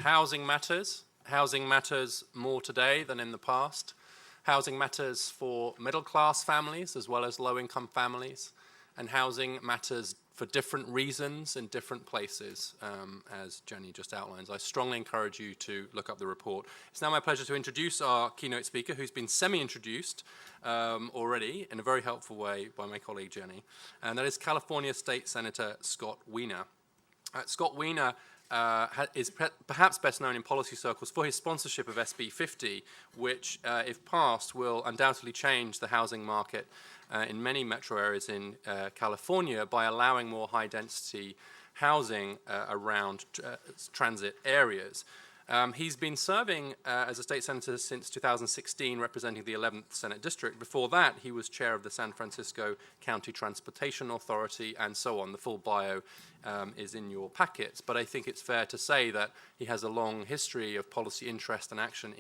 Housing matters. Housing matters more today than in the past. Housing matters for middle-class families as well as low-income families. And housing matters for different reasons in different places, as Jenny just outlines. I strongly encourage you to look up the report. It's now my pleasure to introduce our keynote speaker, who's been semi-introduced already in a very helpful way by my colleague Jenny, and that is California State Senator Scott Weiner. Scott Weiner is perhaps best known in policy circles for his sponsorship of SB 50, which, if passed, will undoubtedly change the housing market in many metro areas in California by allowing more high-density housing around transit areas. He's been serving as a state senator since 2016, representing the 11th Senate District. Before that, he was chair of the San Francisco County Transportation Authority, and so on. The full bio is in your packets, but I think it's fair to say that he has a long history of policy interest and action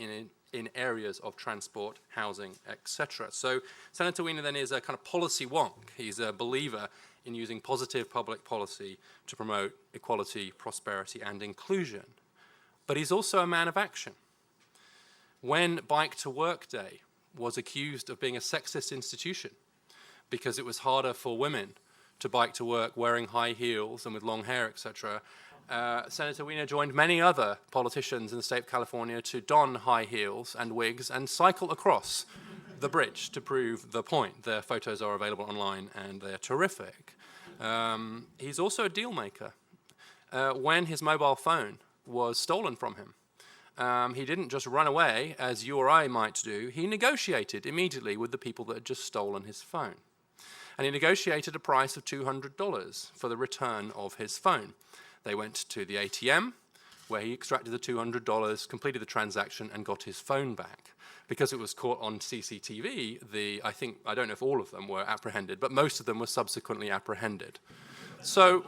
in areas of transport, housing, etc. So Senator Weiner then is a kind of policy wonk. He's a believer in using positive public policy to promote equality, prosperity, and inclusion. But he's also a man of action. When Bike to Work Day was accused of being a sexist institution because it was harder for women to bike to work wearing high heels and with long hair, etc., Senator Weiner joined many other politicians in the state of California to don high heels and wigs and cycle across the bridge to prove the point. Their photos are available online and they're terrific. He's also a deal maker. When his mobile phone was stolen from him, he didn't just run away, as you or I might do. He negotiated immediately with the people that had just stolen his phone. And he negotiated a price of $200 for the return of his phone. They went to the ATM, where he extracted the $200, completed the transaction, and got his phone back. Because it was caught on CCTV, I don't know if all of them were apprehended, but most of them were subsequently apprehended. So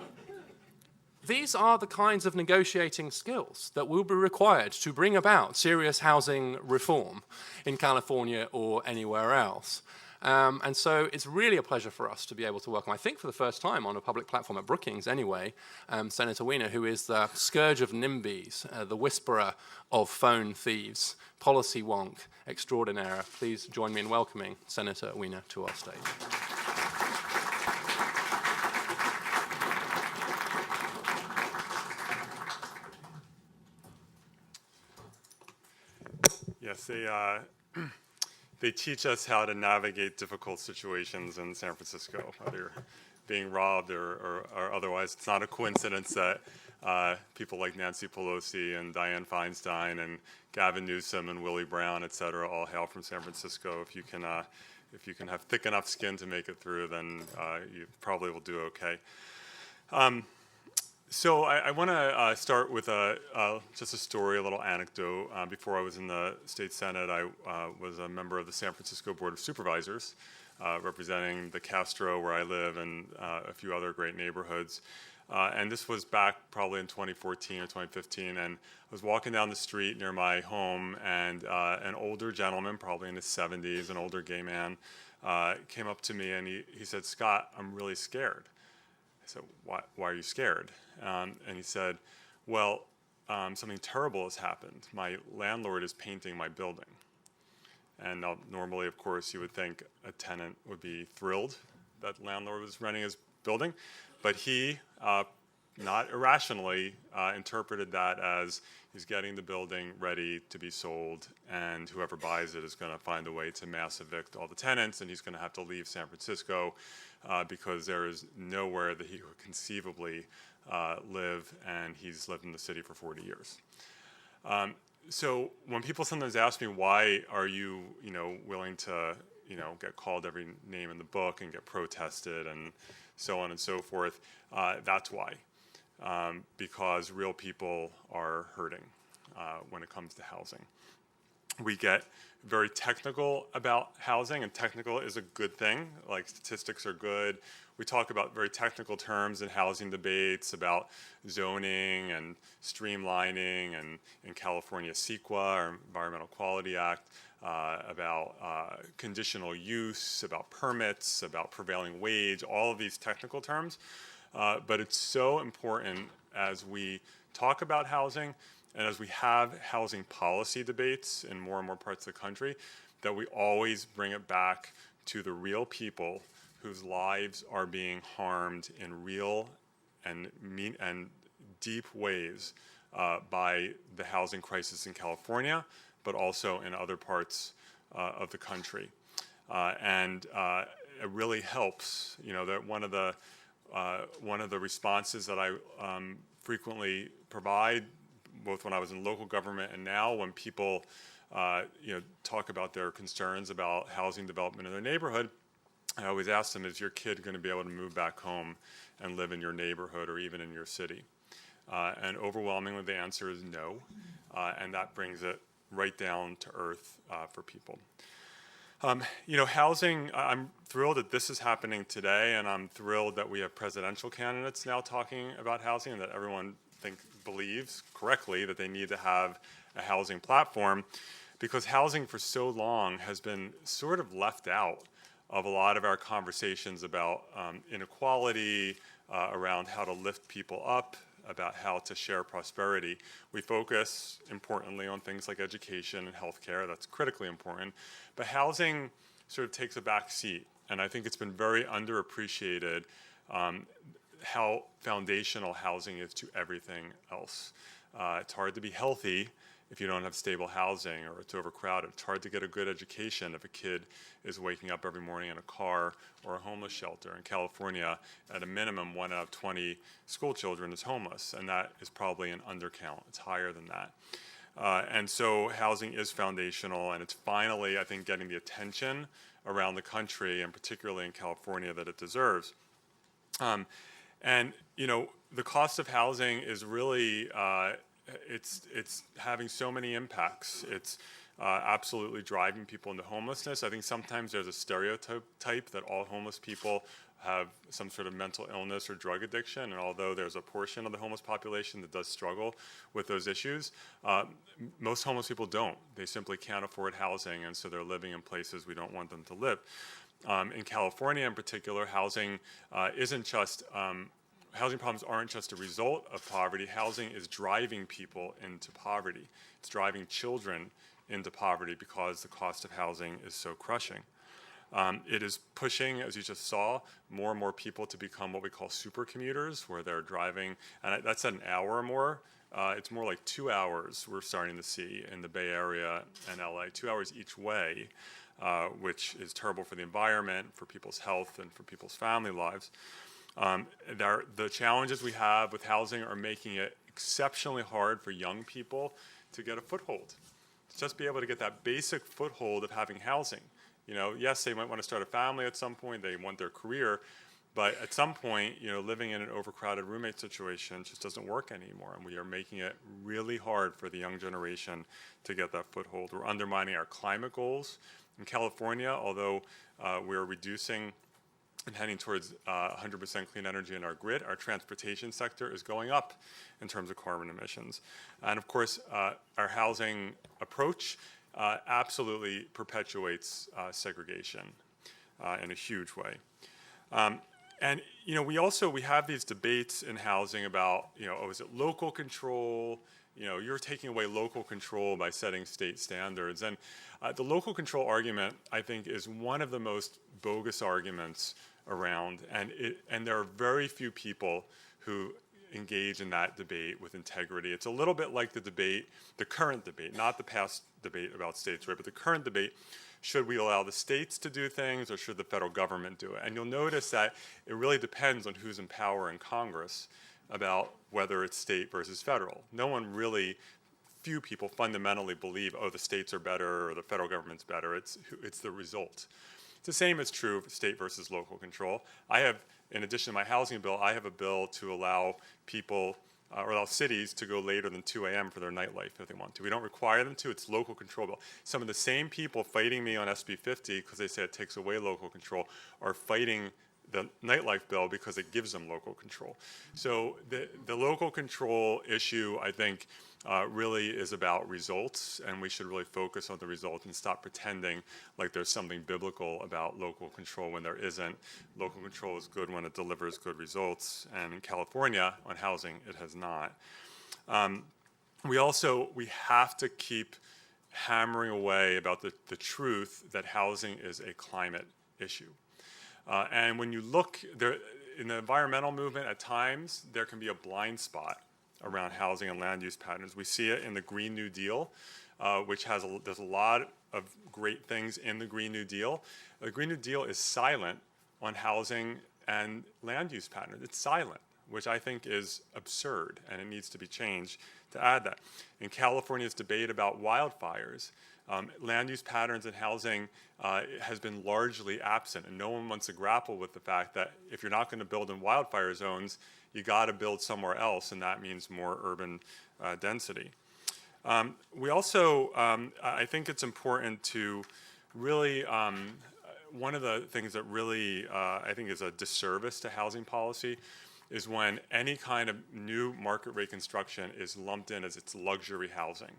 these are the kinds of negotiating skills that will be required to bring about serious housing reform in California or anywhere else. And so it's really a pleasure for us to be able to welcome, I think for the first time on a public platform at Brookings anyway, Senator Weiner, who is the scourge of NIMBYs, the whisperer of phone thieves, policy wonk extraordinaire. Please join me in welcoming Senator Weiner to our stage. Yes, they teach us how to navigate difficult situations in San Francisco, whether you're being robbed or otherwise. It's not a coincidence that people like Nancy Pelosi and Dianne Feinstein and Gavin Newsom and Willie Brown, et cetera, all hail from San Francisco. If you can have thick enough skin to make it through, then you probably will do okay. So I want to start with just a story, a little anecdote. Before I was in the state senate, I was a member of the San Francisco Board of Supervisors, representing the Castro, where I live, and a few other great neighborhoods. And this was back probably in 2014 or 2015, and I was walking down the street near my home, and an older gentleman, probably in his 70s, an older gay man, came up to me and he said, "Scott, I'm really scared." I said, why are you scared? And he said, well, something terrible has happened. My landlord is painting my building. And normally, of course, you would think a tenant would be thrilled that the landlord was renting his building. But he, not irrationally, interpreted that as he's getting the building ready to be sold, and whoever buys it is going to find a way to mass evict all the tenants, and he's going to have to leave San Francisco because there is nowhere that he could conceivably live, and he's lived in the city for 40 years. So when people sometimes ask me, why are you, willing to, get called every name in the book and get protested and so on and so forth, that's why. Because real people are hurting when it comes to housing. We get very technical about housing, and technical is a good thing. Like, statistics are good. We talk about very technical terms in housing debates about zoning and streamlining, and in California CEQA, or Environmental Quality Act, about conditional use, about permits, about prevailing wage, all of these technical terms. But it's so important as we talk about housing And as we have housing policy debates in more and more parts of the country, that we always bring it back to the real people whose lives are being harmed in real and deep ways by the housing crisis in California, but also in other parts of the country. It really helps, that one of the responses that I frequently provide, both when I was in local government and now, when people talk about their concerns about housing development in their neighborhood, I always ask them, is your kid going to be able to move back home and live in your neighborhood or even in your city? And overwhelmingly the answer is no, and that brings it right down to earth for people. Housing, I'm thrilled that this is happening today, and I'm thrilled that we have presidential candidates now talking about housing, and that everyone believes correctly that they need to have a housing platform, because housing for so long has been sort of left out of a lot of our conversations about inequality, around how to lift people up, about how to share prosperity. We focus, importantly, on things like education and healthcare. That's critically important. But housing sort of takes a back seat. And I think it's been very underappreciated how foundational housing is to everything else. It's hard to be healthy if you don't have stable housing, or it's overcrowded. It's hard to get a good education if a kid is waking up every morning in a car or a homeless shelter. In California, at a minimum, 1 out of 20 school children is homeless, and that is probably an undercount. It's higher than that. And so housing is foundational, and it's finally, I think, getting the attention around the country, and particularly in California, that it deserves. The cost of housing is really, it's having so many impacts. It's absolutely driving people into homelessness. I think sometimes there's a stereotype that all homeless people have some sort of mental illness or drug addiction, and although there's a portion of the homeless population that does struggle with those issues, most homeless people don't. They simply can't afford housing, and so they're living in places we don't want them to live. In California in particular, housing housing problems aren't just a result of poverty. Housing is driving people into poverty. It's driving children into poverty because the cost of housing is so crushing. It is pushing, as you just saw, more and more people to become what we call super commuters, where they're driving, and that's an hour or more. It's more like 2 hours we're starting to see in the Bay Area and LA, 2 hours each way, which is terrible for the environment, for people's health, and for people's family lives. The challenges we have with housing are making it exceptionally hard for young people to get a foothold, to just be able to get that basic foothold of having housing. Yes, they might want to start a family at some point, they want their career, but at some point, living in an overcrowded roommate situation just doesn't work anymore, and we are making it really hard for the young generation to get that foothold. We're undermining our climate goals. In California, although we're reducing and heading towards 100% clean energy in our grid, our transportation sector is going up in terms of carbon emissions. And of course, our housing approach absolutely perpetuates segregation in a huge way. We have these debates in housing about, is it local control? You're taking away local control by setting state standards. And the local control argument, I think, is one of the most bogus arguments around, and there are very few people who engage in that debate with integrity. It's a little bit like the current debate, not the past debate about states' right, but the current debate. Should we allow the states to do things, or should the federal government do it? And you'll notice that it really depends on who's in power in Congress about whether it's state versus federal. Few people fundamentally believe, the states are better or the federal government's better. It's the result. The same is true for state versus local control. In addition to my housing bill, I have a bill to allow people or allow cities to go later than 2 a.m. for their nightlife if they want to. We don't require them to. It's local control bill. Some of the same people fighting me on SB 50 because they say it takes away local control are fighting the nightlife bill because it gives them local control. So the local control issue, I think, really is about results, and we should really focus on the results and stop pretending like there's something biblical about local control when there isn't. Local control is good when it delivers good results, and in California, on housing, it has not. We have to keep hammering away about the truth that housing is a climate issue. And when you look there, in the environmental movement, at times there can be a blind spot around housing and land use patterns. We see it in the Green New Deal, which there's a lot of great things in the Green New Deal. The Green New Deal is silent on housing and land use patterns. It's silent, which I think is absurd, and it needs to be changed to add that. In California's debate about wildfires, land use patterns and housing has been largely absent, and no one wants to grapple with the fact that if you're not going to build in wildfire zones, you got to build somewhere else, and that means more urban density. We also, I think it's important to really, one of the things that really I think is a disservice to housing policy is when any kind of new market rate construction is lumped in as it's luxury housing.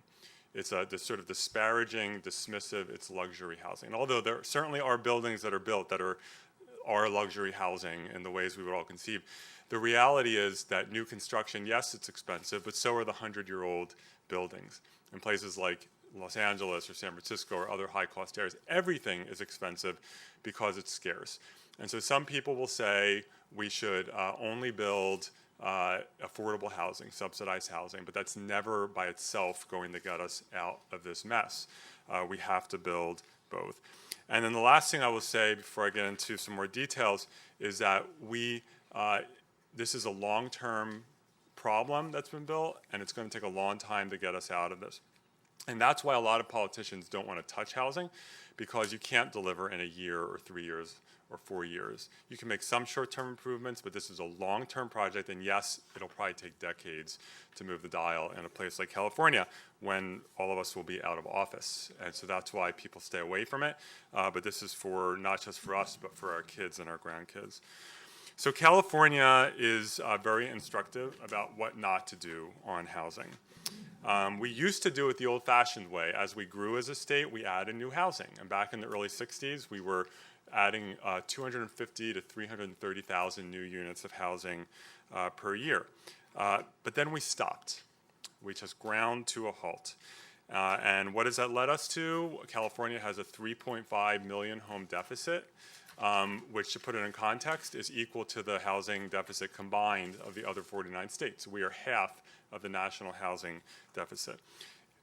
It's this sort of disparaging, dismissive, it's luxury housing. And although there certainly are buildings that are built that are luxury housing in the ways we would all conceive, the reality is that new construction, yes, it's expensive, but so are the 100-year-old buildings. In places like Los Angeles or San Francisco or other high-cost areas, everything is expensive because it's scarce. And so some people will say we should only build affordable housing, subsidized housing, but that's never by itself going to get us out of this mess. We have to build both. And then the last thing I will say before I get into some more details is that this is a long-term problem that's been built, and it's going to take a long time to get us out of this. And that's why a lot of politicians don't want to touch housing, because you can't deliver in a year or 3 years or 4 years. You can make some short-term improvements, but this is a long-term project, and yes, it'll probably take decades to move the dial in a place like California when all of us will be out of office. And so that's why people stay away from it. But this is for not just for us, but for our kids and our grandkids. So California is very instructive about what not to do on housing. We used to do it the old-fashioned way. As we grew as a state, we added new housing. And back in the early 60s, we were adding 250 to 330,000 new units of housing per year. But then we stopped. We just ground to a halt. And what has that led us to? California has a 3.5 million home deficit, which, to put it in context, is equal to the housing deficit combined of the other 49 states. We are half of the national housing deficit.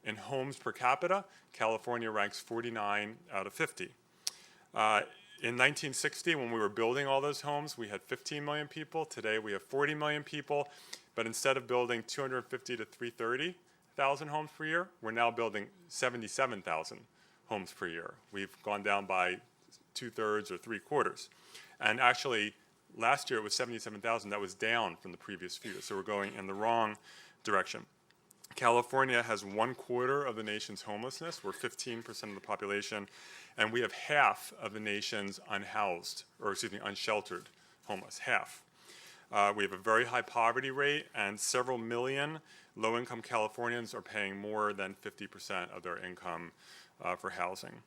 In homes per capita, California ranks 49 out of 50. In 1960, when we were building all those homes, we had 15 million people. Today, we have 40 million people. But instead of building 250 to 330,000 homes per year, we're now building 77,000 homes per year. We've gone down by 2/3 or 3/4. And actually, last year it was 77,000. That was down from the previous few. So we're going in the wrong direction. California has 1/4 of the nation's homelessness. We're 15% of the population. And we have half of the nation's unsheltered homeless, half. We have a very high poverty rate, and several million low-income Californians are paying more than 50% of their income for housing.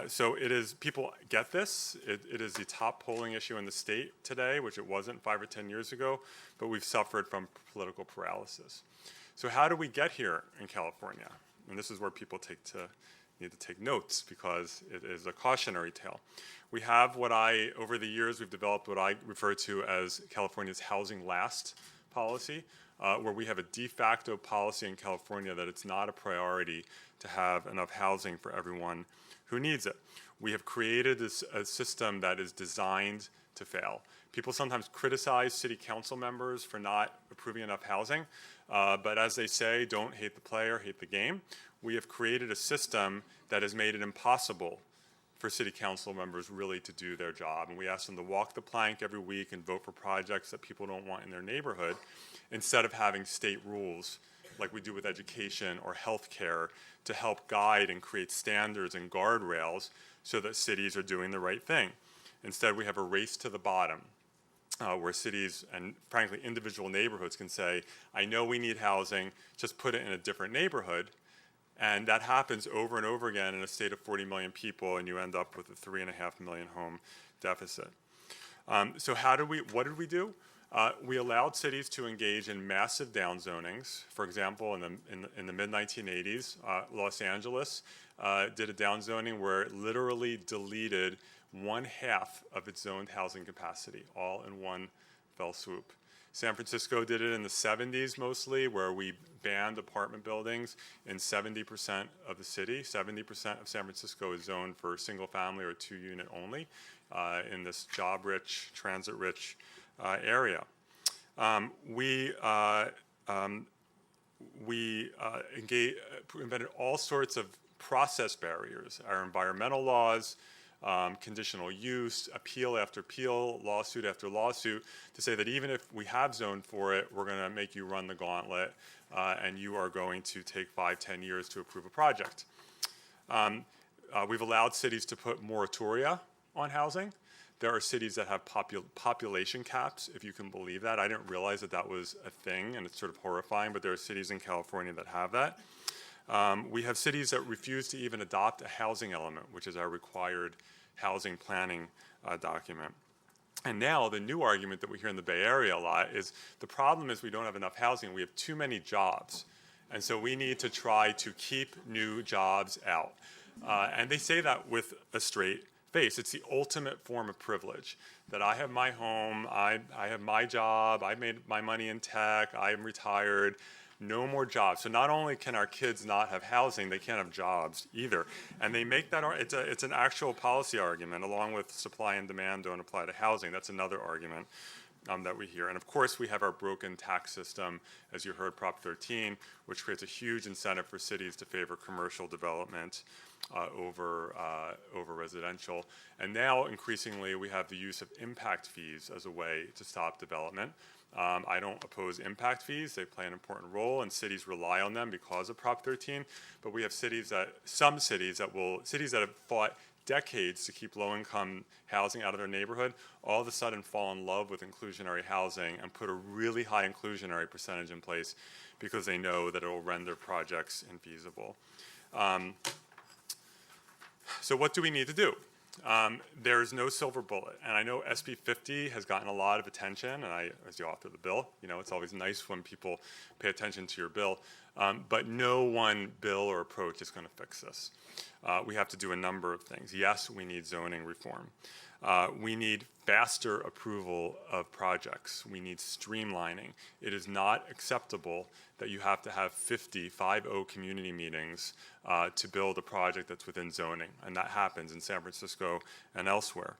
So people get this. It is the top polling issue in the state today, which it wasn't 5 or 10 years ago, but we've suffered from political paralysis. So how do we get here in California? And this is where people need to take notes, because it is a cautionary tale. We have over the years, we've developed what I refer to as California's housing last policy, where we have a de facto policy in California that it's not a priority to have enough housing for everyone who needs it. We have created a system that is designed to fail. People sometimes criticize city council members for not approving enough housing, but as they say, don't hate the player, hate the game. We have created a system that has made it impossible for city council members really to do their job. And we ask them to walk the plank every week and vote for projects that people don't want in their neighborhood, instead of having state rules like we do with education or health care to help guide and create standards and guardrails so that cities are doing the right thing. Instead, we have a race to the bottom, where cities and, frankly, individual neighborhoods can say, I know we need housing, just put it in a different neighborhood. And that happens over and over again in a state of 40 million people, and you end up with a 3.5 million home deficit. So what did we do? We allowed cities to engage in massive downzonings. For example, in the mid-1980s, Los Angeles did a downzoning where it literally deleted 1/2 of its zoned housing capacity, all in one fell swoop. San Francisco did it in the 70s mostly, where we banned apartment buildings in 70% of the city. 70% of San Francisco is zoned for single family or 2-unit only in this job-rich, transit-rich area. We invented all sorts of process barriers, our environmental laws, conditional use, appeal after appeal, lawsuit after lawsuit, to say that even if we have zoned for it, we're going to make you run the gauntlet, and you are going to take 5-10 years to approve a project. We've allowed cities to put moratoria on housing. There are cities that have population caps, if you can believe that. I didn't realize that that was a thing, and it's sort of horrifying, but there are cities in California that have that. We have cities that refuse to even adopt a housing element, which is our required housing planning document. And now the new argument that we hear in the Bay Area a lot is the problem is we don't have enough housing, we have too many jobs. And so we need to try to keep new jobs out. And they say that with a straight face. It's the ultimate form of privilege, that I have my home, I have my job, I made my money in tech, I'm retired, no more jobs. So not only can our kids not have housing, they can't have jobs either. And they make that, it's an actual policy argument, along with supply and demand don't apply to housing. That's another argument that we hear. And of course, we have our broken tax system, as you heard, Prop 13, which creates a huge incentive for cities to favor commercial development over residential. And now, increasingly, we have the use of impact fees as a way to stop development. I don't oppose impact fees. They play an important role, and cities rely on them because of Prop 13. But we have some cities that have fought decades to keep low-income housing out of their neighborhood, all of a sudden fall in love with inclusionary housing and put a really high inclusionary percentage in place because they know that it will render projects infeasible. So what do we need to do? There is no silver bullet, and I know SB 50 has gotten a lot of attention, and as the author of the bill, it's always nice when people pay attention to your bill, but no one bill or approach is going to fix this. We have to do a number of things. Yes, we need zoning reform. We need faster approval of projects. We need streamlining. It is not acceptable that you have to have 50 community meetings to build a project that's within zoning, and that happens in San Francisco and elsewhere.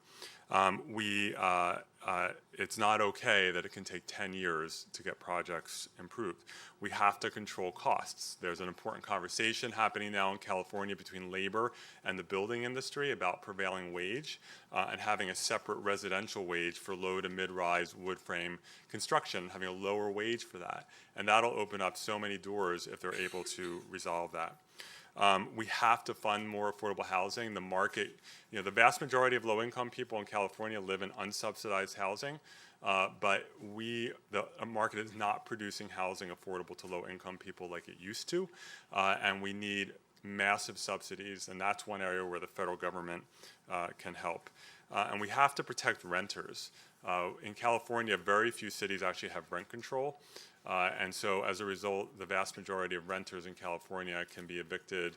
It's not okay that it can take 10 years to get projects improved. We have to control costs. There's an important conversation happening now in California between labor and the building industry about prevailing wage and having a separate residential wage for low to mid-rise wood frame construction, having a lower wage for that. And that'll open up so many doors if they're able to resolve that. We have to fund more affordable housing. The market, the vast majority of low-income people in California live in unsubsidized housing, but the market is not producing housing affordable to low-income people like it used to, and we need massive subsidies, and that's one area where the federal government can help. And we have to protect renters. In California, very few cities actually have rent control. And so as a result, the vast majority of renters in California can be evicted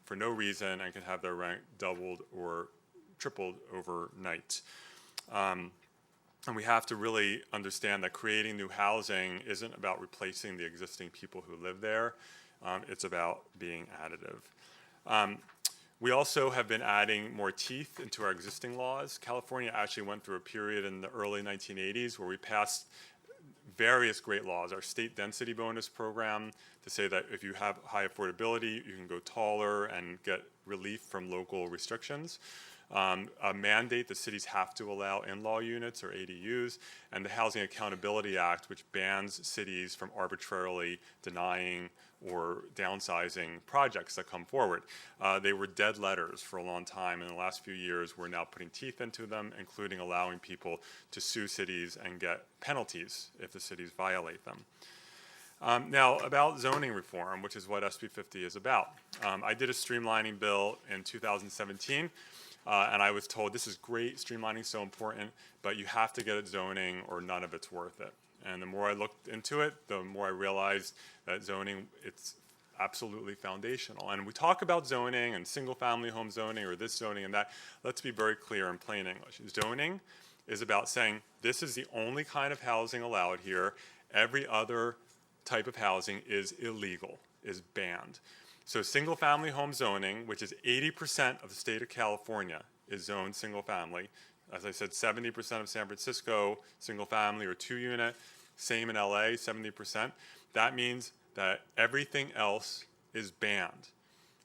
for no reason and can have their rent doubled or tripled overnight. And we have to really understand that creating new housing isn't about replacing the existing people who live there. It's about being additive. We also have been adding more teeth into our existing laws. California actually went through a period in the early 1980s where we passed various great laws. Our state density bonus program to say that if you have high affordability, you can go taller and get relief from local restrictions. A mandate that cities have to allow in-law units or ADUs, and the Housing Accountability Act, which bans cities from arbitrarily denying or downsizing projects that come forward. They were dead letters for a long time. In the last few years, we're now putting teeth into them, including allowing people to sue cities and get penalties if the cities violate them. Now, about zoning reform, which is what SB 50 is about. I did a streamlining bill in 2017, and I was told this is great, streamlining is so important, but you have to get it zoning or none of it's worth it. And the more I looked into it, the more I realized that zoning, it's absolutely foundational. And we talk about zoning and single-family home zoning or this zoning and that. Let's be very clear in plain English. Zoning is about saying this is the only kind of housing allowed here. Every other type of housing is illegal, is banned. So single-family home zoning, which is 80% of the state of California, is zoned single-family. As I said, 70% of San Francisco, single-family or two-unit. Same in LA, 70%. That means that everything else is banned.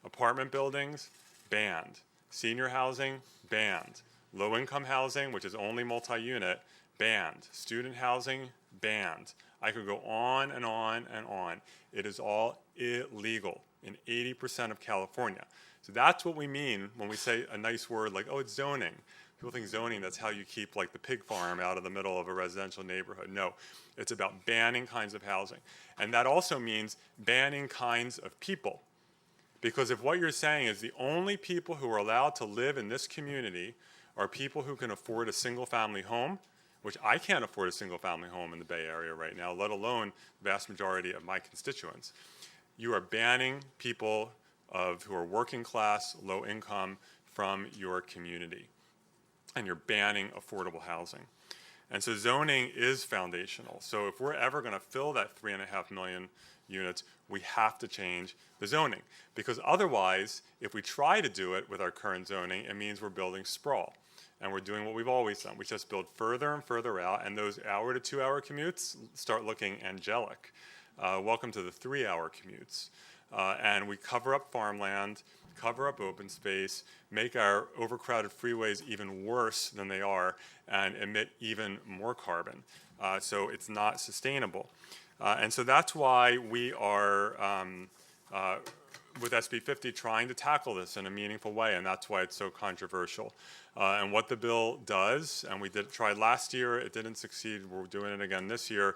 Apartment buildings, banned. Senior housing, banned. Low-income housing, which is only multi-unit, banned. Student housing, banned. I could go on and on and on. It is all illegal in 80% of California. So that's what we mean when we say a nice word like, oh, it's zoning. People think zoning, that's how you keep like the pig farm out of the middle of a residential neighborhood. No, it's about banning kinds of housing. And that also means banning kinds of people. Because if what you're saying is the only people who are allowed to live in this community are people who can afford a single-family home, which I can't afford a single-family home in the Bay Area right now, let alone the vast majority of my constituents. You are banning people who are working class, low income from your community. And you're banning affordable housing. And so zoning is foundational. So if we're ever going to fill that 3.5 million units, we have to change the zoning. Because otherwise, if we try to do it with our current zoning, it means we're building sprawl. And we're doing what we've always done. We just build further and further out, and those hour to 2 hour commutes start looking angelic. Welcome to the 3-hour commutes. And we cover up farmland, cover up open space, make our overcrowded freeways even worse than they are, and emit even more carbon. So it's not sustainable. And so that's why we are, with SB 50, trying to tackle this in a meaningful way, and that's why it's so controversial. And what the bill does, and we did try last year, it didn't succeed, we're doing it again this year,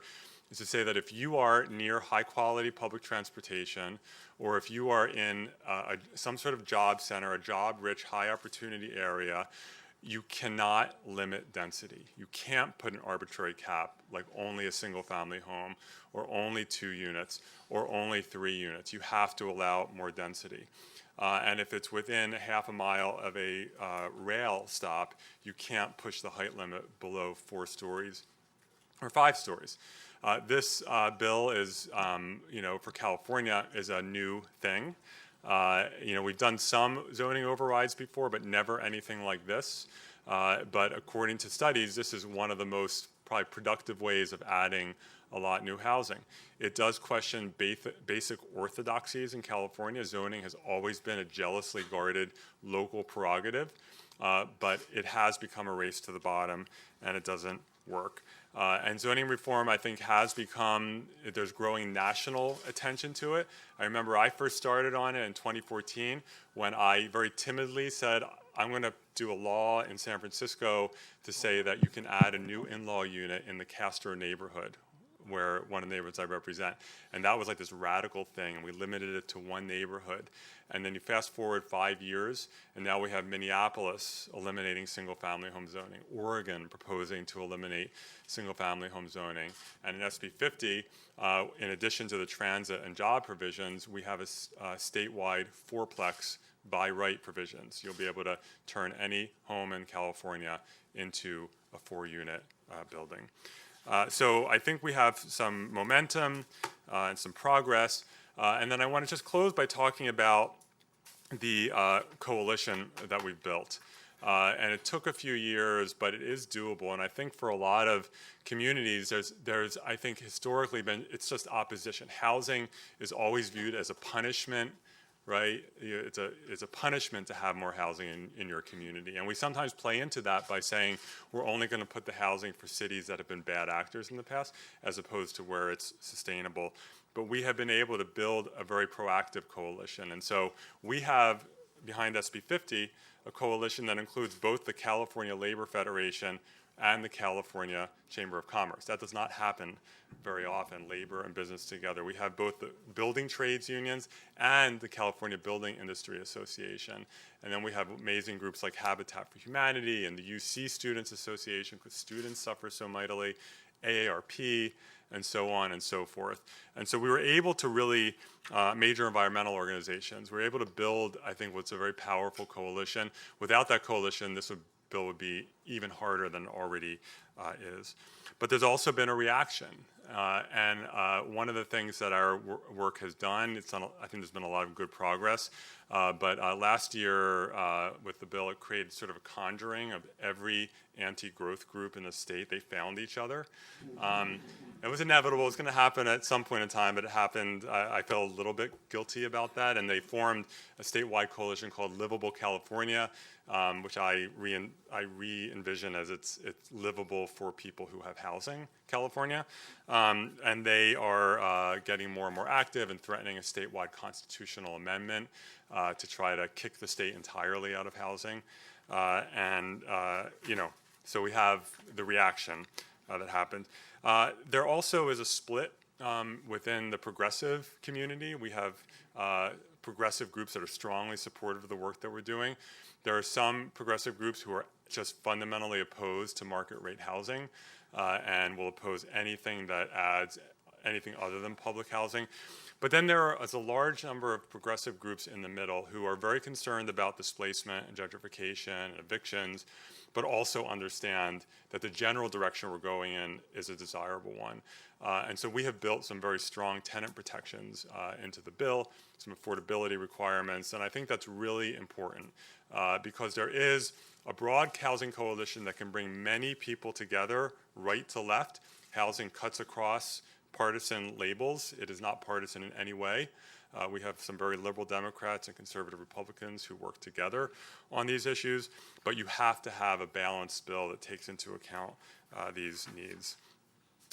is to say that if you are near high-quality public transportation, or if you are in some sort of job center, a job-rich, high-opportunity area, you cannot limit density. You can't put an arbitrary cap, like only a single-family home, or only 2 units, or only 3 units. You have to allow more density. And if it's within half a mile of a rail stop, you can't push the height limit below 4 stories or 5 stories. This bill is, for California, is a new thing. We've done some zoning overrides before, but never anything like this. But according to studies, this is one of the most probably productive ways of adding a lot new housing. It does question basic orthodoxies in California. Zoning has always been a jealously guarded local prerogative, but it has become a race to the bottom, and it doesn't work. And zoning reform, I think, has become, there's growing national attention to it. I remember I first started on it in 2014 when I very timidly said, I'm going to do a law in San Francisco to say that you can add a new in-law unit in the Castro neighborhood, where one of the neighborhoods I represent. And that was like this radical thing, and we limited it to one neighborhood. And then you fast forward 5 years, and now we have Minneapolis eliminating single-family home zoning, Oregon proposing to eliminate single-family home zoning, and in SB 50, in addition to the transit and job provisions, we have a statewide fourplex by right provisions. You'll be able to turn any home in California into a 4-unit building. So I think we have some momentum and some progress. And then I want to just close by talking about the coalition that we've built. And it took a few years, but it is doable. And I think for a lot of communities, there's I think, historically been, it's just opposition. Housing is always viewed as a punishment, right? It's a punishment to have more housing in your community. And we sometimes play into that by saying we're only going to put the housing for cities that have been bad actors in the past, as opposed to where it's sustainable. But we have been able to build a very proactive coalition. And so we have, behind SB 50, a coalition that includes both the California Labor Federation and the California Chamber of Commerce. That does not happen very often, labor and business together. We have both the building trades unions and the California Building Industry Association. And then we have amazing groups like Habitat for Humanity and the UC Students Association, because students suffer so mightily, AARP, and so on and so forth. And so we were able to really, major environmental organizations, we were able to build, I think, what's a very powerful coalition. Without that coalition, this bill would be even harder than it already is. But there's also been a reaction. And one of the things that our work has done, I think there's been a lot of good progress, but last year with the bill, it created sort of a conjuring of every anti-growth group in the state. They found each other. It was inevitable. It was going to happen at some point in time, but it happened. I felt a little bit guilty about that, and they formed a statewide coalition called Livable California, which I re-envision as it's livable for people who have housing, California. And they are getting more and more active and threatening a statewide constitutional amendment to try to kick the state entirely out of housing. So we have the reaction that happened. There also is a split within the progressive community. We have progressive groups that are strongly supportive of the work that we're doing. There are some progressive groups who are just fundamentally opposed to market rate housing and will oppose anything that adds anything other than public housing. But then there is a large number of progressive groups in the middle who are very concerned about displacement and gentrification and evictions, but also understand that the general direction we're going in is a desirable one. And so we have built some very strong tenant protections into the bill, some affordability requirements, and I think that's really important because there is a broad housing coalition that can bring many people together, right to left. Housing cuts across partisan labels. It is not partisan in any way. We have some very liberal Democrats and conservative Republicans who work together on these issues, but you have to have a balanced bill that takes into account these needs.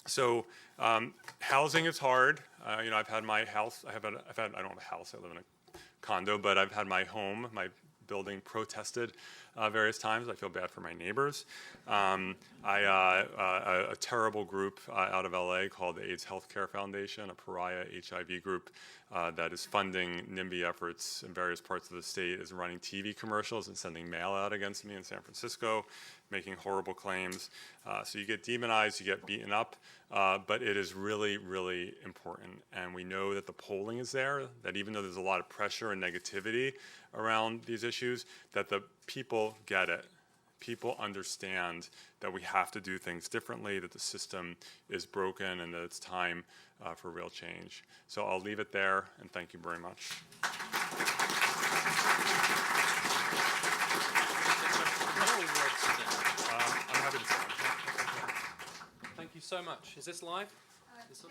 So housing is hard. I've had my house. I don't have a house. I live in a condo, but I've had my home, my building protested various times. I feel bad for my neighbors. A terrible group out of LA called the AIDS Healthcare Foundation, a pariah HIV group that is funding NIMBY efforts in various parts of the state, is running TV commercials and sending mail out against me in San Francisco, making horrible claims. So you get demonized, you get beaten up, but it is really, really important. And we know that the polling is there, that even though there's a lot of pressure and negativity around these issues, that the people get it. People understand that we have to do things differently, that the system is broken, and that it's time for real change. So I'll leave it there, and thank you very much. I'm happy to say that. Thank you so much. Is this live? Hit the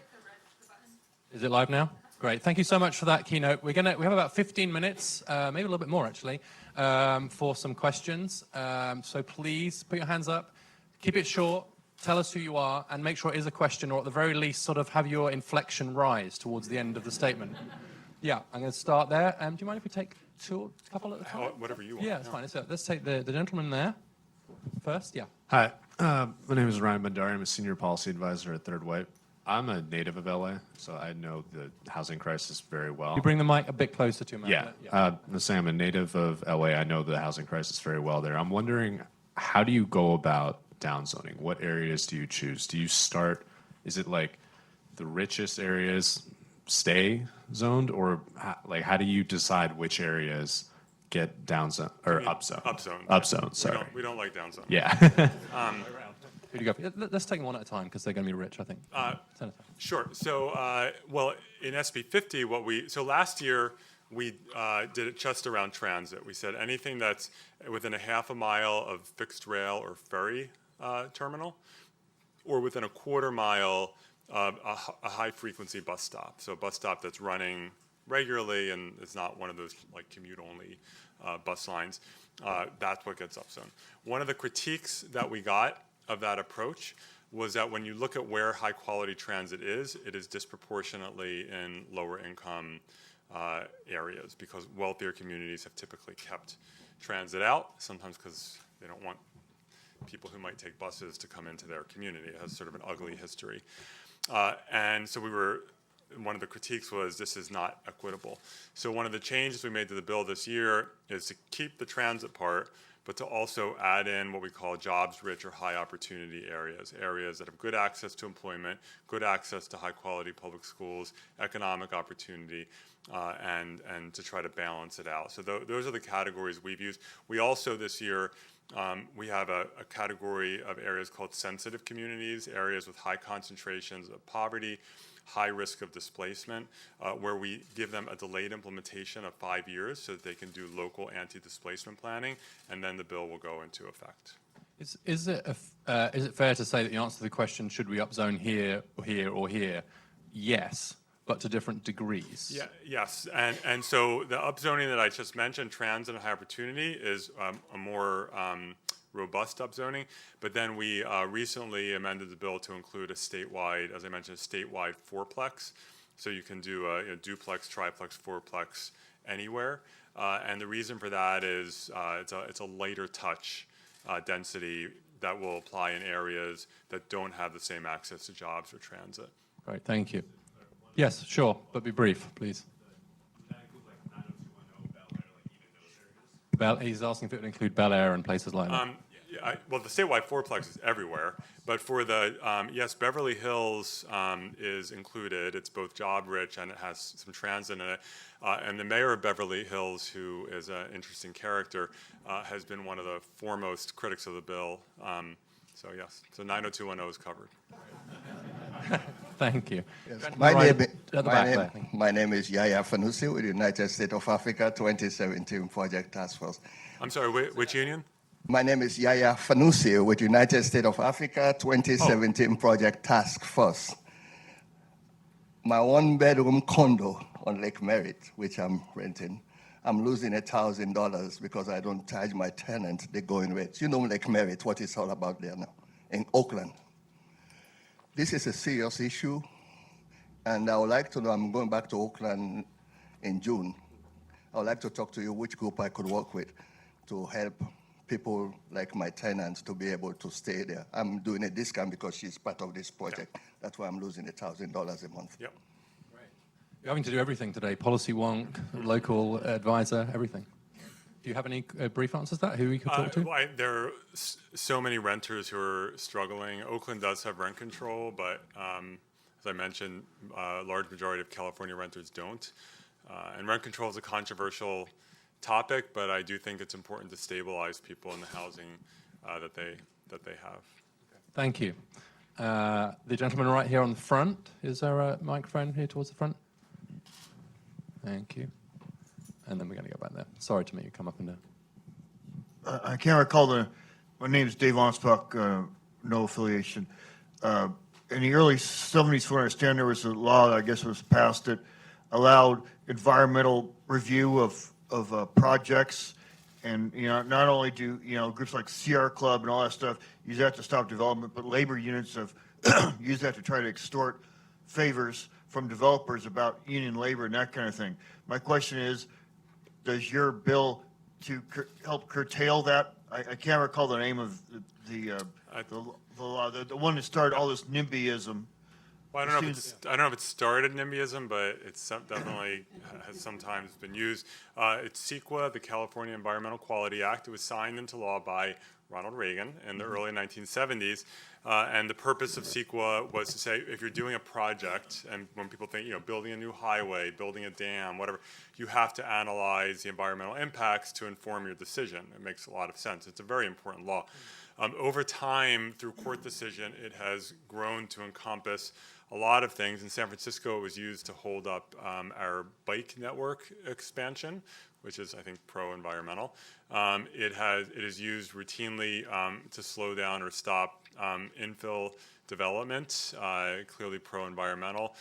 button. Is it live now? Great. Thank you so much for that keynote. We have about 15 minutes, maybe a little bit more actually, for some questions. So please put your hands up, keep it short, tell us who you are, and make sure it is a question, or at the very least sort of have your inflection rise towards the end of the statement. Yeah, I'm going to start there. Do you mind if we take a couple at a time? Whatever you want. Yeah, it's fine. Let's take the gentleman there first. Yeah. Hi, my name is Ryan Bandari. I'm a senior policy advisor at Third Way. I'm a native of LA, so I know the housing crisis very well. You bring the mic a bit closer to me. Yeah, I'm saying I'm a native of LA. I know the housing crisis very well there. I'm wondering, how do you go about downzoning? What areas do you choose? Do you start, is it like the richest areas stay zoned, or how do you decide which areas get downzoned or upzoned? Upzoned. Upzoned, sorry. We don't like downzone. Yeah. Who do you go for? Let's take them one at a time because they're going to be rich, I think. Sure. So, in SB 50, so last year we did it just around transit. We said anything that's within a half a mile of fixed rail or ferry terminal, or within a quarter mile of a high-frequency bus stop. So a bus stop that's running regularly and it's not one of those like commute-only bus lines. That's what gets upzoned. One of the critiques that we got of that approach was that when you look at where high-quality transit is, it is disproportionately in lower-income areas because wealthier communities have typically kept transit out, sometimes because they don't want people who might take buses to come into their community. It has sort of an ugly history. And so one of the critiques was this is not equitable. So one of the changes we made to the bill this year is to keep the transit part, but to also add in what we call jobs-rich or high-opportunity areas, areas that have good access to employment, good access to high-quality public schools, economic opportunity, and to try to balance it out. So those are the categories we've used. We also, this year, we have a category of areas called sensitive communities, areas with high concentrations of poverty, high risk of displacement, where we give them a delayed implementation of 5 years so that they can do local anti-displacement planning, and then the bill will go into effect. Is it fair to say that the answer to the question, should we upzone here, or here, or here? Yes, but to different degrees. Yeah, yes, and so the upzoning that I just mentioned, transit and high opportunity, is a more robust upzoning, but then we recently amended the bill to include a statewide, as I mentioned, a statewide fourplex, so you can do a duplex, triplex, fourplex anywhere, and the reason for that is it's a lighter touch density that will apply in areas that don't have the same access to jobs or transit. Right, thank you. Yes, sure, but be brief, please. He's asking if it would include Bel Air and places like that. Well, the statewide fourplex is everywhere, but for the, yes, Beverly Hills is included. It's both job-rich and it has some transit in it. And the mayor of Beverly Hills, who is an interesting character, has been one of the foremost critics of the bill. So yes, so 90210 is covered. Thank you. Yes. Right My name is Yaya Fanusi with the United States of Africa 2017 Project Task Force. I'm sorry, which union? My name is Yaya Fanusi with United States of Africa 2017 Project Task Force. My one-bedroom condo on Lake Merritt, which I'm renting, I'm losing $1,000 because I don't charge my tenant the going rates. You know Lake Merritt, what it's all about there now, in Oakland. This is a serious issue, and I would like to know, I'm going back to Oakland in June. I would like to talk to you which group I could work with to help people like my tenants to be able to stay there. I'm doing a discount because she's part of this project. Yep. That's why I'm losing $1,000 a month. Yep. Great. You're having to do everything today, policy wonk, local advisor, everything. Do you have any brief answers to that, who we could talk to? Well, there are so many renters who are struggling. Oakland does have rent control, but as I mentioned, a large majority of California renters don't. And rent control is a controversial topic, but I do think it's important to stabilize people in the housing that they have. Thank you. The gentleman right here on the front. Is there a microphone here towards the front? Thank you. And then we're going to go back there. Sorry to make you come up and down. I can't recall my name is Dave Onspach, no affiliation. In the early 70s, from what I understand, there was a law that I guess was passed that allowed environmental review of projects, and not only do groups like Sierra Club and all that stuff use that to stop development, but labor units have used that to try to extort favors from developers about union labor and that kind of thing. My question is, does your bill to help curtail that? I can't recall the name of the law, the one that started all this NIMBYism. Well, I don't know if it started NIMBYism, but it's definitely has sometimes been used. It's CEQA, the California Environmental Quality Act. It was signed into law by Ronald Reagan in the early 1970s. And the purpose of CEQA was to say, if you're doing a project, and when people think, building a new highway, building a dam, whatever, you have to analyze the environmental impacts to inform your decision. It makes a lot of sense. It's a very important law. Over time, through court decision, it has grown to encompass a lot of things. In San Francisco, it was used to hold up our bike network expansion, which is, I think, pro-environmental. It is used routinely to slow down or stop infill development, clearly pro-environmental.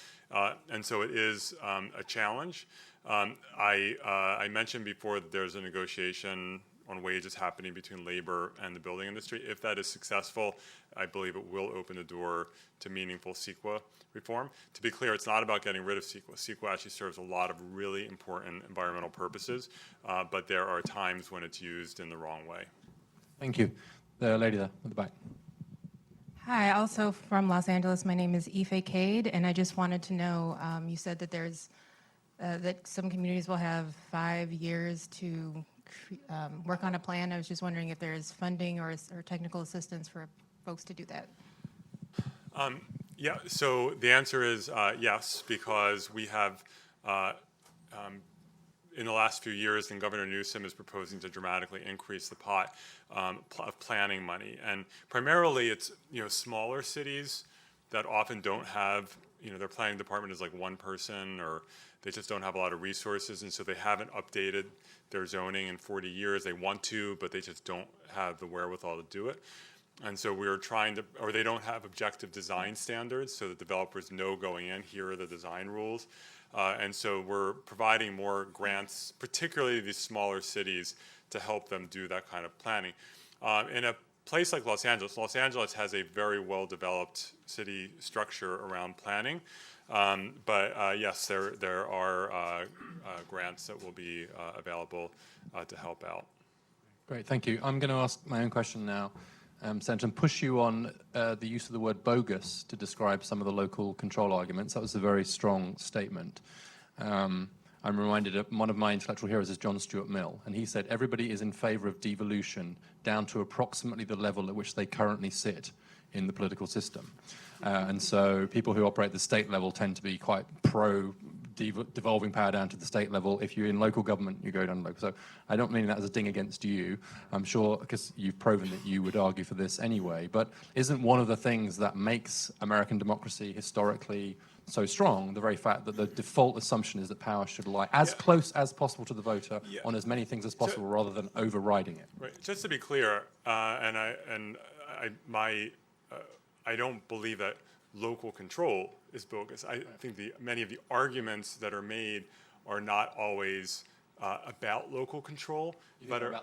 And so it is a challenge. I mentioned before that there's a negotiation on wages happening between labor and the building industry. If that is successful, I believe it will open the door to meaningful CEQA reform. To be clear, it's not about getting rid of CEQA. CEQA actually serves a lot of really important environmental purposes, but there are times when it's used in the wrong way. Thank you. The lady there at the back. Hi, also from Los Angeles. My name is Ife Cade, and I just wanted to know, you said that there's that some communities will have 5 years to work on a plan. I was just wondering if there's funding or technical assistance for folks to do that. Yeah, so the answer is yes, because we have, in the last few years, and Governor Newsom is proposing to dramatically increase the pot of planning money. And primarily it's, smaller cities that often don't have, their planning department is like one person, or they just don't have a lot of resources, and so they haven't updated their zoning in 40 years. They want to, but they just don't have the wherewithal to do it. And so we're trying to, or they don't have objective design standards, so that developers know going in, here are the design rules. And so we're providing more grants, particularly these smaller cities, to help them do that kind of planning. In a place like Los Angeles has a very well-developed city structure around planning. But yes, there are grants that will be available to help out. Great, thank you. I'm going to ask my own question now, Senator, and push you on the use of the word bogus to describe some of the local control arguments. That was a very strong statement. I'm reminded of one of my intellectual heroes is John Stuart Mill, and he said everybody is in favor of devolution down to approximately the level at which they currently sit in the political system. And so people who operate at the state level tend to be quite pro devolving power down to the state level. If you're in local government, you go down local. So I don't mean that as a ding against you. I'm sure, because you've proven that you would argue for this anyway. But isn't one of the things that makes American democracy historically so strong the very fact that the default assumption is that power should lie as close as possible to the voter on as many things as possible, rather than overriding it? Right. Just to be clear, I don't believe that local control is bogus. I think many of the arguments that are made are not always about local control, but are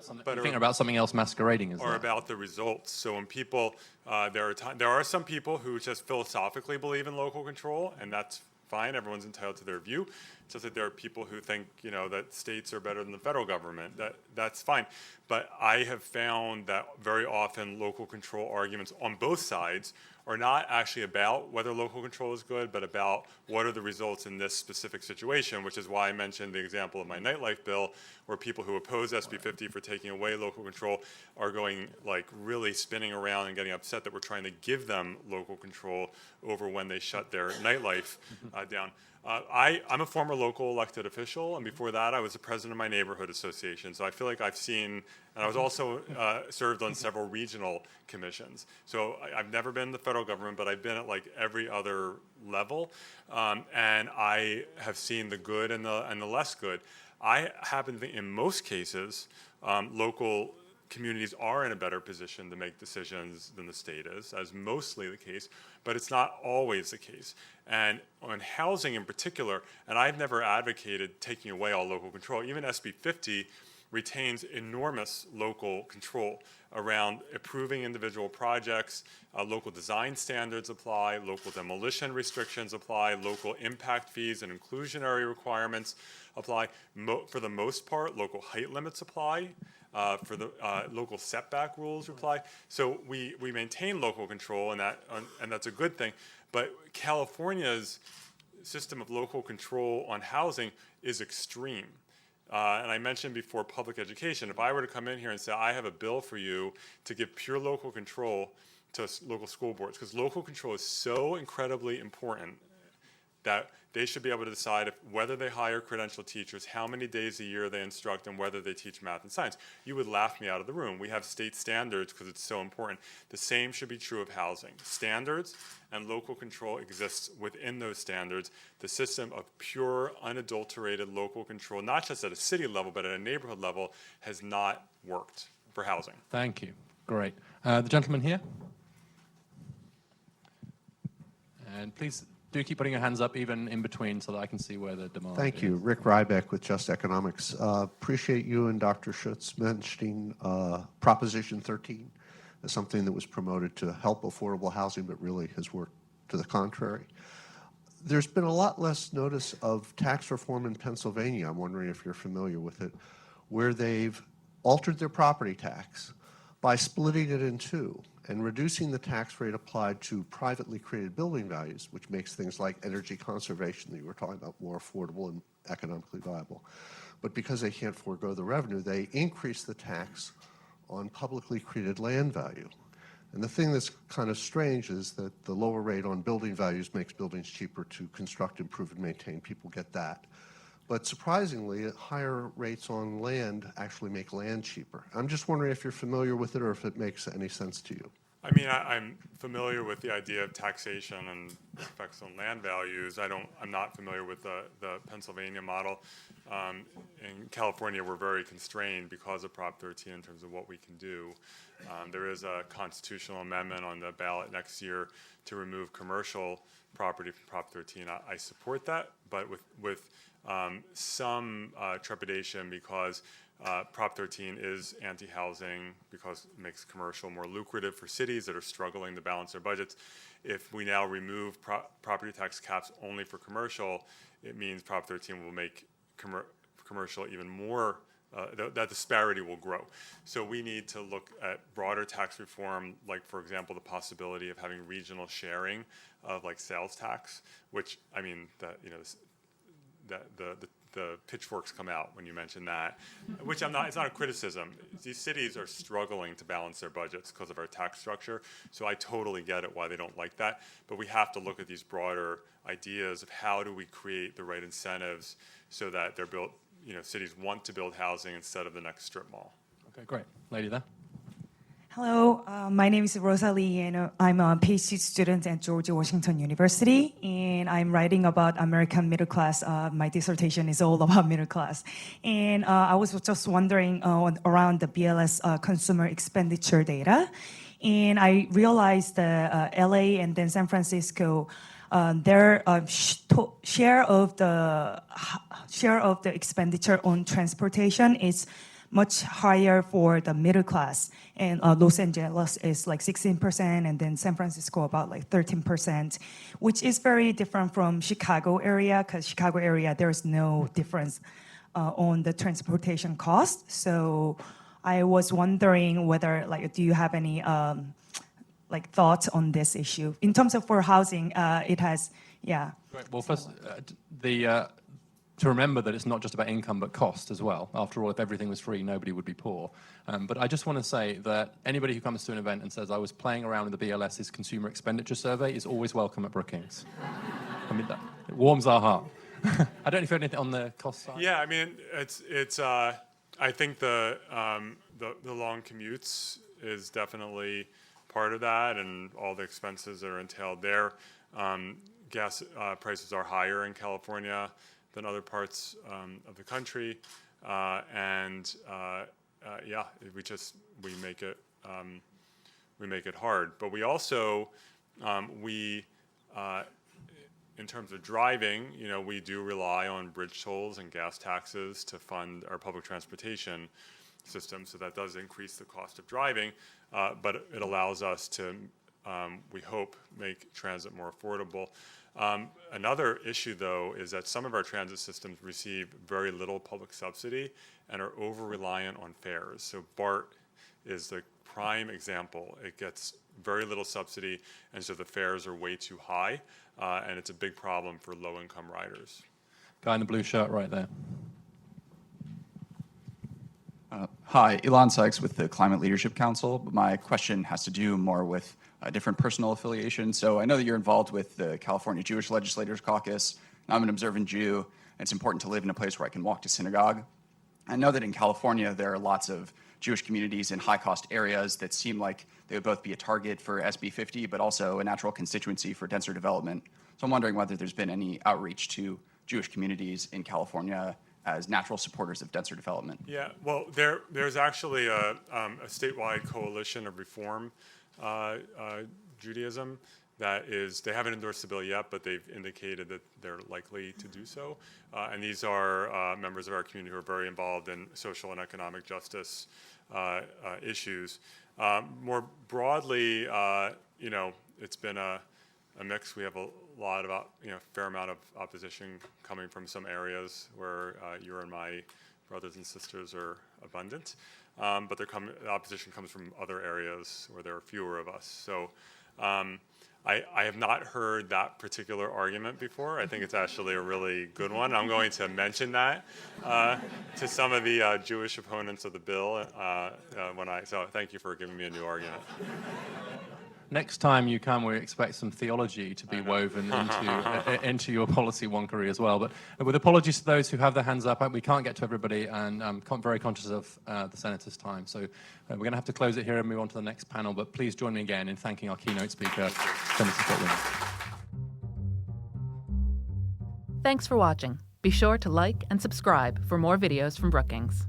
about something else masquerading as or that. about the results. So when people, there are some people who just philosophically believe in local control, and that's fine. Everyone's entitled to their view. It's just that there are people who think, that states are better than the federal government. That's fine. But I have found that very often local control arguments on both sides are not actually about whether local control is good, but about what are the results in this specific situation, which is why I mentioned the example of my nightlife bill, where people who oppose SB 50 for taking away local control are going really spinning around and getting upset that we're trying to give them local control over when they shut their nightlife down. I'm a former local elected official, and before that I was the president of my neighborhood association. So I feel like I've seen, and I was also served on several regional commissions. So I've never been in the federal government, but I've been at every other level, and I have seen the good and the less good. I happen to think in most cases, local communities are in a better position to make decisions than the state is, as mostly the case, but it's not always the case. And on housing in particular, and I've never advocated taking away all local control, even SB 50 retains enormous local control around approving individual projects. Local design standards apply, local demolition restrictions apply, local impact fees and inclusionary requirements apply. For the most part, local height limits apply. For the local setback rules apply. So we maintain local control, and that's a good thing. But California's system of local control on housing is extreme. And I mentioned before public education. If I were to come in here and say, I have a bill for you to give pure local control to local school boards, because local control is so incredibly important that they should be able to decide whether they hire credentialed teachers, how many days a year they instruct, and whether they teach math and science. You would laugh me out of the room. We have state standards because it's so important. The same should be true of housing. Standards and local control exists within those standards. The system of pure, unadulterated local control, not just at a city level, but at a neighborhood level, has not worked for housing. Thank you. Great. The gentleman here. And please do keep putting your hands up, even in between, so that I can see where the demand is. Thank you. Rick Rybeck with Just Economics. Appreciate you and Dr. Schutz mentioning Proposition 13 as something that was promoted to help affordable housing, but really has worked to the contrary. There's been a lot less notice of tax reform in Pennsylvania. I'm wondering if you're familiar with it, where they've altered their property tax, By splitting it in two and reducing the tax rate applied to privately created building values, which makes things like energy conservation that you were talking about more affordable and economically viable. But because they can't forego the revenue, they increase the tax on publicly created land value. And the thing that's kind of strange is that the lower rate on building values makes buildings cheaper to construct, improve, and maintain. People get that. But surprisingly, higher rates on land actually make land cheaper. I'm just wondering if you're familiar with it or if it makes any sense to you. I mean, I'm familiar with the idea of taxation and effects on land values. I'm not familiar with the Pennsylvania model. In California, we're very constrained because of Prop 13 in terms of what we can do. There is a constitutional amendment on the ballot next year to remove commercial property from Prop 13. I support that, but with some trepidation because Prop 13 is anti-housing because it makes commercial more lucrative for cities that are struggling to balance their budgets. If we now remove property tax caps only for commercial, it means Prop 13 will make commercial even more, that disparity will grow. So we need to look at broader tax reform, like, for example, the possibility of having regional sharing of like sales tax, which, I mean, the pitchforks come out when you mention that, which it's not a criticism. These cities are struggling to balance their budgets because of our tax structure, so I totally get it why they don't like that, but we have to look at these broader ideas of how do we create the right incentives so that they're built, cities want to build housing instead of the next strip mall. Okay, great. Lady there. Hello, my name is Rosalie, and I'm a PhD student at George Washington University, and I'm writing about American middle class. My dissertation is all about middle class. And I was just wondering around the BLS consumer expenditure data, and I realized that LA and then San Francisco, their share of the expenditure on transportation is much higher for the middle class, and Los Angeles is like 16%, and then San Francisco about like 13%, which is very different from Chicago area, because Chicago area there's no difference on the transportation cost. So I was wondering whether, like, do you have any like thoughts on this issue in terms of for housing? It has, yeah. Great. Well, first, to remember that it's not just about income but cost as well. After all, if everything was free, nobody would be poor. But I just want to say that anybody who comes to an event and says, I was playing around with the BLS's consumer expenditure survey is always welcome at Brookings. I mean, it warms our heart. I don't know if you have anything on the cost side. Yeah, I mean, it's. I think the long commutes is definitely part of that, and all the expenses that are entailed there. Gas prices are higher in California than other parts of the country, and yeah, we make it hard. But we also in terms of driving, we do rely on bridge tolls and gas taxes to fund our public transportation system. So that does increase the cost of driving, but it allows us to, we hope, make transit more affordable. Another issue, though, is that some of our transit systems receive very little public subsidy and are over-reliant on fares. So BART is the prime example. It gets very little subsidy, and so the fares are way too high, and it's a big problem for low-income riders. Guy in the blue shirt right there. Hi, Elon Sykes with the Climate Leadership Council. My question has to do more with a different personal affiliation. So I know that you're involved with the California Jewish Legislators Caucus. I'm an observant Jew, and it's important to live in a place where I can walk to synagogue. I know that in California there are lots of Jewish communities in high-cost areas that seem like they would both be a target for SB 50, but also a natural constituency for denser development. So I'm wondering whether there's been any outreach to Jewish communities in California as natural supporters of denser development. Yeah, well, there's actually a statewide coalition of reform Judaism that is, they haven't endorsed the bill yet, but they've indicated that they're likely to do so. And these are members of our community who are very involved in social and economic justice issues. More broadly, it's been a mix. We have a lot of, fair amount of opposition coming from some areas where your and my brothers and sisters are abundant. but the opposition comes from other areas where there are fewer of us. So I have not heard that particular argument before. I think it's actually a really good one. I'm going to mention that to some of the Jewish opponents of the bill so thank you for giving me a new argument. Next time you come, we expect some theology to be woven into your policy wonkery as well. But with apologies to those who have their hands up, we can't get to everybody, and I'm very conscious of the Senator's time. So we're going to have to close it here and move on to the next panel. But please join me again in thanking our keynote speaker, Senator Scott Weiner. Thanks for watching. Be sure to like and subscribe for more videos from Brookings.